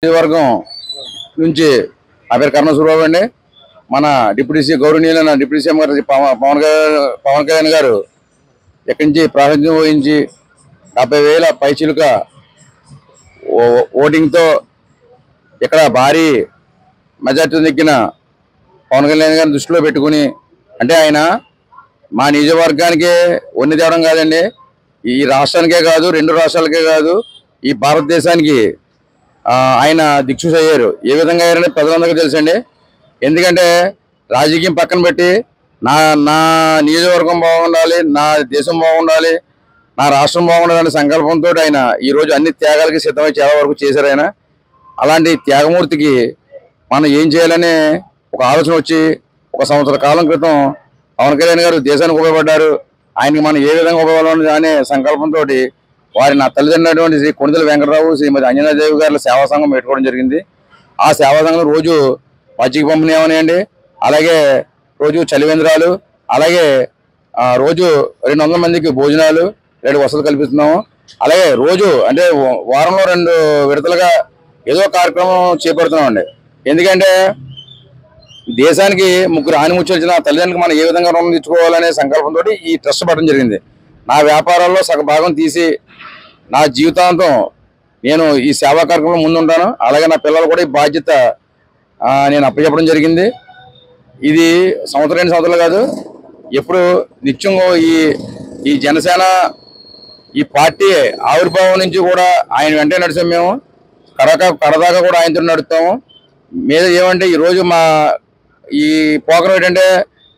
వర్గం నుంచి ఆ పేరు కర్ణ సూరిబాబు అండి. మన డిప్యూటీ సీఎం గౌరవనీయులైన డిప్యూటీ సీఎం గారు పవన్ కళ్యాణ్ గారు ఇక్కడి నుంచి ప్రాతినిధ్యం వహించి 70,000 పైచిలుక ఓటింగ్తో ఇక్కడ భారీ మెజార్టీ నెగ్గిన పవన్ కళ్యాణ్ గారిని దృష్టిలో పెట్టుకుని, అంటే ఆయన మా నియోజకవర్గానికే వన్ని తేవడం కాదండి, ఈ రాష్ట్రానికే కాదు, 2 రాష్ట్రాలకే కాదు, ఈ భారతదేశానికి ఆయన దిక్సూచి అయ్యారు. ఏ విధంగా అయ్యారని ప్రజలందరికీ తెలుసండి. ఎందుకంటే రాజకీయం పక్కన పెట్టి నా నియోజకవర్గం బాగుండాలి, నా దేశం బాగుండాలి, నా రాష్ట్రం బాగుండాలనే సంకల్పంతో ఆయన ఈరోజు అన్ని త్యాగాలకి సిద్ధమై చాలా వరకు చేశారు. ఆయన అలాంటి త్యాగమూర్తికి మనం ఏం చేయాలని ఒక ఆలోచన వచ్చి 1 సంవత్సర కాలం క్రితం పవన్ కళ్యాణ్ గారు దేశానికి ఉపయోగపడ్డారు. ఆయనకి మనం ఏ విధంగా ఉపయోగపడాలి అనే సంకల్పంతో వారి నా తల్లిదండ్రులైనటువంటి శ్రీ కొణిదెల వెంకటరావు, శ్రీమతి అంజనాదేవి గారి సేవా సంఘం పెట్టుకోవడం జరిగింది. ఆ సేవా సంఘం రోజు పచ్చిక పంపిణీ అవనివ్వండి, అలాగే రోజు చలివేంద్రాలు, అలాగే రోజు 200 మందికి భోజనాలు, 2 వసతులు కల్పిస్తున్నాము. అలాగే రోజు అంటే వారంలో 2 విడతలుగా ఏదో కార్యక్రమం చేపడుతున్నామండి. ఎందుకంటే దేశానికి 3 ఆనిముత్యాలు ఇచ్చిన తల్లిదండ్రులకు మనం ఏ విధంగా రుణం తెచ్చుకోవాలనే సంకల్పంతో ఈ ట్రస్ట్ పెట్టడం జరిగింది. నా వ్యాపారాల్లో సగ భాగం తీసి నా జీవితాంతం నేను ఈ సేవా కార్యక్రమంలో ముందుంటాను. అలాగే నా పిల్లలు కూడా ఈ బాధ్యత నేను అప్పచెప్పడం జరిగింది. ఇది సంవత్సరం 2 సంవత్సరాలు కాదు, ఎప్పుడు నిత్యం ఈ జనసేన ఈ పార్టీ ఆవిర్భావం నుంచి కూడా ఆయన వెంటనే నడిచాం. మేము కడదాకా కూడా ఆయనతో నడుస్తాము. మీద ఏమంటే ఈరోజు మా ఈ పోకరం ఏంటంటే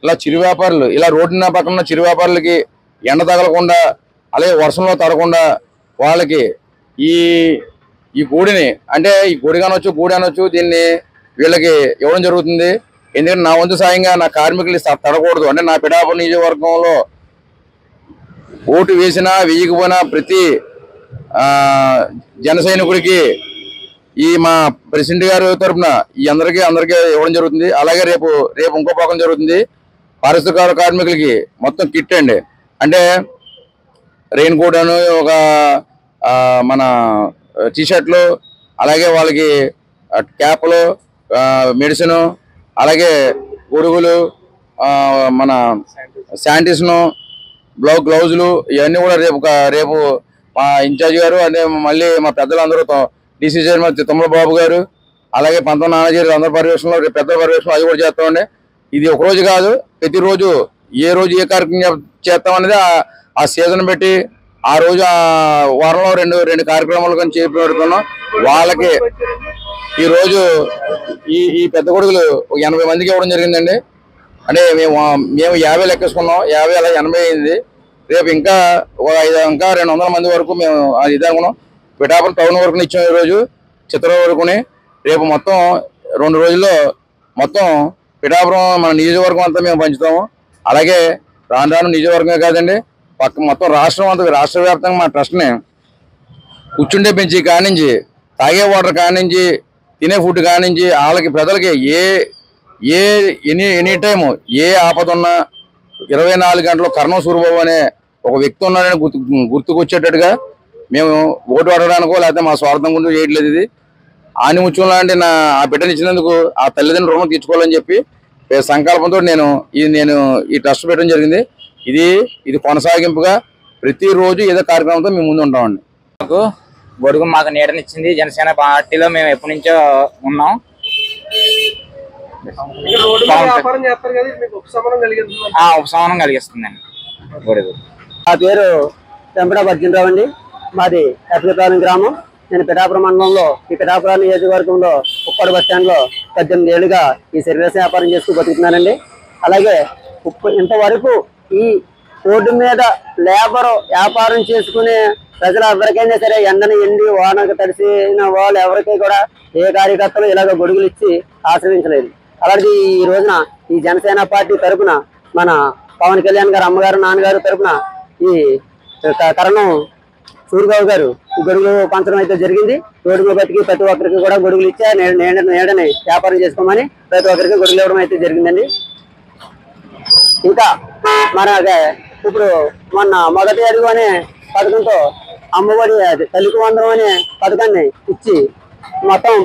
ఇలా చిరు వ్యాపారులు, ఇలా రోడ్డున పక్కన ఉన్న చిరు వ్యాపారులకి ఎండ తగలకుండా, అలాగే వర్షంలో తడకుండా వాళ్ళకి ఈ గూడిని, అంటే ఈ గూడి అనొచ్చు, దీన్ని వీళ్ళకి ఇవ్వడం జరుగుతుంది. ఎందుకంటే నా వంతు సాయంగా నా కార్మికులు తడకూడదు. అంటే నా పిఠాపురం నియోజకవర్గంలో ఓటు వేసినా వేయకపోయినా ప్రతి జన సైనికుడికి ఈ మా ప్రెసిడెంట్ గారి తరఫున ఈ అందరికీ ఇవ్వడం జరుగుతుంది. అలాగే రేపు ఇంకో పక్కన జరుగుతుంది. పారిశుద్ధ కార్మికులకి మొత్తం కిట్ అండి, అంటే రెయిన్ కోట్ అని ఒక మన టీషర్ట్లు, అలాగే వాళ్ళకి క్యాప్లు, మెడిసిన్, అలాగే గొడుగులు, మన శానిటైజేషను, గ్లౌజులు, ఇవన్నీ కూడా రేపు మా ఇన్ఛార్జ్ గారు, అంటే మళ్ళీ మా పెద్దలందరూ డీసీ చైర్మన్ తిమ్మల బాబు గారు, అలాగే 19 నాన్నగారు అందరి పర్యవేక్షణలో, రేపు పెద్ద పర్యవేక్షణలో అది కూడా చేస్తామండి. ఇది ఒక రోజు కాదు, ప్రతిరోజు ఏ రోజు ఏ కార్యక్రమం చేస్తామనేది ఆ సీజన్ బట్టి ఆ రోజు వారంలో రెండు కార్యక్రమాలు కానీ చేపడుతున్నాం. వాళ్ళకి ఈరోజు ఈ పెద్ద కొడుకులు 80 మందికి ఇవ్వడం జరిగిందండి. అంటే మేము 50 లెక్కేసుకున్నాం, 50 అలా 80 అయింది. రేపు ఇంకా 200 మంది వరకు మేము అది ఇదనుకున్నాం. పిఠాపురం టౌన్ వరకు ఇచ్చాం, ఈరోజు చిత్రవరం వరకుని. రేపు మొత్తం 2 రోజుల్లో మొత్తం పిఠాపురం మన నియోజకవర్గం అంతా మేము పంచుతాము. అలాగే రాను నియోజకవర్గమే కాదండి, మొత్తం రాష్ట్రం అంతా, రాష్ట్ర వ్యాప్తంగా మా ట్రస్ట్ని కూర్చుండే పెంచి కానించి, తాగే వాటర్ కానించి, తినే ఫుడ్ కానించి, వాళ్ళకి ప్రజలకి ఎనీ టైము ఏ ఆపద ఉన్నా 24 గంటలు కర్ణ సూరిబాబు అనే ఒక వ్యక్తి ఉన్నాడని గుర్తుకొచ్చేటట్టుగా మేము ఓటు అడగడానికో లేకపోతే మా స్వార్థం గురించి చేయట్లేదు. ఇది ఆనిముత్యం లాంటి ఆ బిడ్డను ఇచ్చినందుకు ఆ తల్లిదండ్రులు రుణం తీర్చుకోవాలని చెప్పి సంకల్పంతో నేను ఈ ట్రస్ట్ పెట్టడం జరిగింది. ఇది కొనసాగింపుగా ప్రతిరోజు ఏదో కార్యక్రమంతో మేము ముందు ఉంటామండి. గొడుగు మాకు నీడనిచ్చింది. జనసేన పార్టీలో మేము ఎప్పటి నుంచో ఉన్నాం. ఉపశమనం కలిగిస్తుందండి గొడుగు. నా పేరు పెంపడ అర్జునరావు అండి. మాది ఎప్పటిపాలెం గ్రామం. నేను పిఠాపురం మండలంలో ఈ పిఠాపురం నియోజకవర్గంలో ఉప్పడి బస్ స్టాండ్ లో 18 ఏళ్ళుగా ఈ సర్వీస్ వ్యాపారం చేస్తూ బతుకుతున్నానండి. అలాగే ఇంతవరకు ఈ రోడ్డు మీద లేబర్ వ్యాపారం చేసుకునే ప్రజలు ఎవరికైనా సరే ఎండని ఎండి వానకు తడిసిన వాళ్ళు ఎవరికి కూడా ఏ కార్యకర్తలు ఇలాగ గొడుగులు ఇచ్చి ఆశ్రయించలేదు. అలాంటి ఈ రోజున ఈ జనసేన పార్టీ తరఫున మన పవన్ కళ్యాణ్ గారు అమ్మగారు నాన్నగారు తరఫున ఈ కరణం సూరిబాబు గారు ఈ గొడుగులు పంచడం అయితే జరిగింది. రోడ్డు మీద బతికి ప్రతి ఒక్కరికి కూడా గొడుగులు ఇచ్చా నీడని వ్యాపారం చేసుకోమని ప్రతి ఒక్కరికి గొడుగులు ఇవ్వడం అయితే జరిగిందండి. ఇంకా మన ఇప్పుడు మొన్న మొదటి అడుగు అనే పథకంతో అమ్మఒడి తల్లికి వందనం అనే పథకాన్ని ఇచ్చి మొత్తం